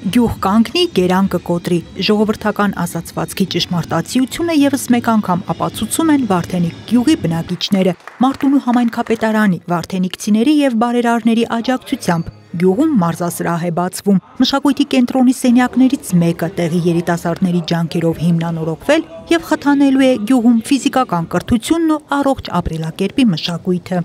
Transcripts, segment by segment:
Գյուղ կանգնի, գերան կկոտրի։ Ժողովրդական ասացվածքի ճշմարտացիությունը եւս մեկ անգամ ապացուցում են Վարդենիկ գյուղի բնակիչները։ Մարտունու համայնքապետարանի, վարդենիկցիների եւ բարերարների աջակցությամբ գյուղում մարզասրահ է բացվում։ Մշակույթի կենտրոնի սենյակներից մեկը տեղի երիտասարդների ջանքերով հիմնանորոգվել եւ խթանելու է գյուղում ֆիզիկական կրթությունն ու առողջ ապրելակերպի մշակույթը։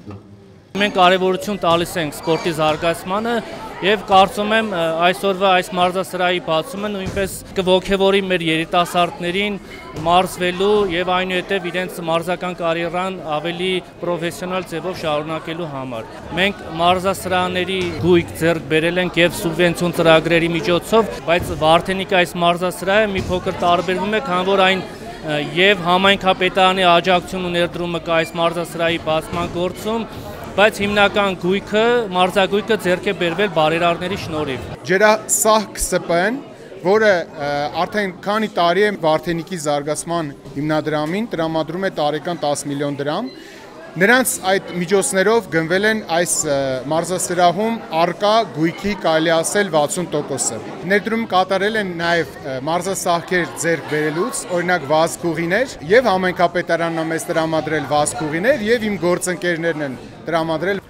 Մենք կարևորություն տալիս ենք սպորտի զարգացմանը եւ կարծում եմ այսօրվա այս մարզասրահի բացումը նույնպես կողքեվորի մեր երիտասարդներին մարզվելու եւ այնուհետեւ իրենց մարզական կարիերան ավելի պրոֆեսիոնալ ձևով շարունակելու համար։ Մենք մարզասրահների գույք ձեռք բերել ենք եւ սուբվենցիոն ծրագրերի միջոցով, բայց Վարդենիկի այս մարզասրահը մի փոքր տարբերվում է, քանի որ այն եւ համայնքապետարանի աջակցություն ու ներդրումը կա այս մարզասրահի բացման գործում, բայց հիմնական գույքը, մարզագույքը ձեռք է բերվել բարերարների շնորհիվ։ Ջրասահք ՍՊ-ն, որը արդեն քանի տարի է Վարդենիկի զարգացման հիմնադրամին տրամադրում է տարեկան 10 միլիոն դրամ, նրանց այդ միջոցներով գնվել են այս մարզասրահում առկա գույքի կարելի ասել 60%-ը։ Ներդրում կատարել են նաև մարզասահքեր ձեռք բերելուց, օրինակ վազքուղիներ, եւ համայնքապետարանն է մեզ տրամադրել վազքուղիներ եւ իմ գործընկերներն են տրամադրել։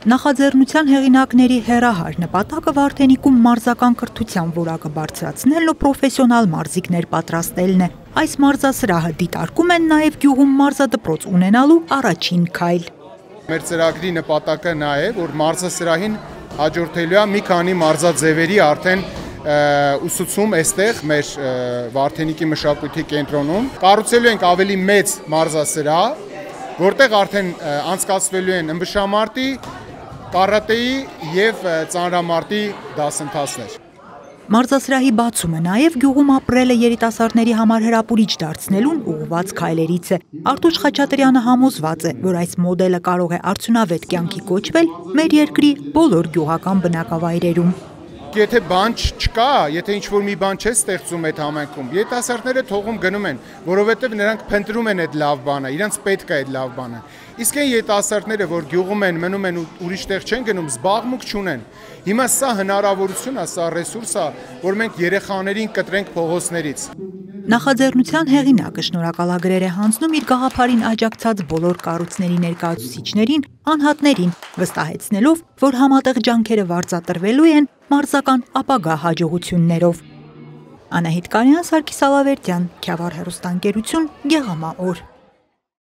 Նախաձեռնության հեղինակների հեռահար նպատակը Վարդենիկում մարզական կրթության որակը բարձրացնելն ու պրոֆեսիոնալ մարզիկներ պատրաստելն է։ Այս մարզասրահը դիտարկում են նաև գյուղում մարզադպրոց ունենալու առաջին քայլ։ Մեր ծրագրի նպատակը նա է, որ մարզասրահին հաջորդելու է մի քանի մարզաձևերի արդեն ուսուցում այստեղ մեր Վարդենիկի մշակույթի կենտրոնում։ Կառուցելու ենք ավելի մեծ մարզասրահ, որտեղ արդեն անցկացվելու են ըմբշամարտի, կարատեի եւ ծանրամարտի դասընթացներ։ Մարզասրահի բացումը նաև գյուղում ապրելը երիտասարդների համար հրապուրիչ դարձնելուն ուղղված քայլերից է։ Արտուշ Խաչատրյանը համոզված է, որ այս մոդելը կարող է արդյունավետ կյանքի կոչվել մեր երկրի բոլոր գյուղական բնակավայրերում։ Եթե բան չկա, եթե ինչ-որ մի բան չէ ստեղծում այդ համայնքում, երիտասարդները թողում գնում են, որովհետև նրանք փնտրում են այդ լավ բանը, իրենց պետք է այդ լավ բանը։ Իսկ այն երիտասարդները, որ գյուղում են, մնում են ու ուրիշ տեղ չեն գնում, զբաղմունք չունեն։ Հիմա սա հնարավորություն է, սա ռեսուրս է, որ մենք երեխաներին կտրենք փողոցներից։ Նախաձեռնության հեղինակը շնորհակալագրեր է հանձնում իր գաղափարին աջակցած բոլոր կառույցների ներկայացուցիչներին, անհատներին, վստահեցնելով, որ համատեղ ջանքերը վարձատրվելու են մարզական ապագա հաջողություններով։ Անահիտ Կարյան, Սարգիս Ալավերդյան, Քյավառ հեռուստաընկերություն, Գեղամա օր։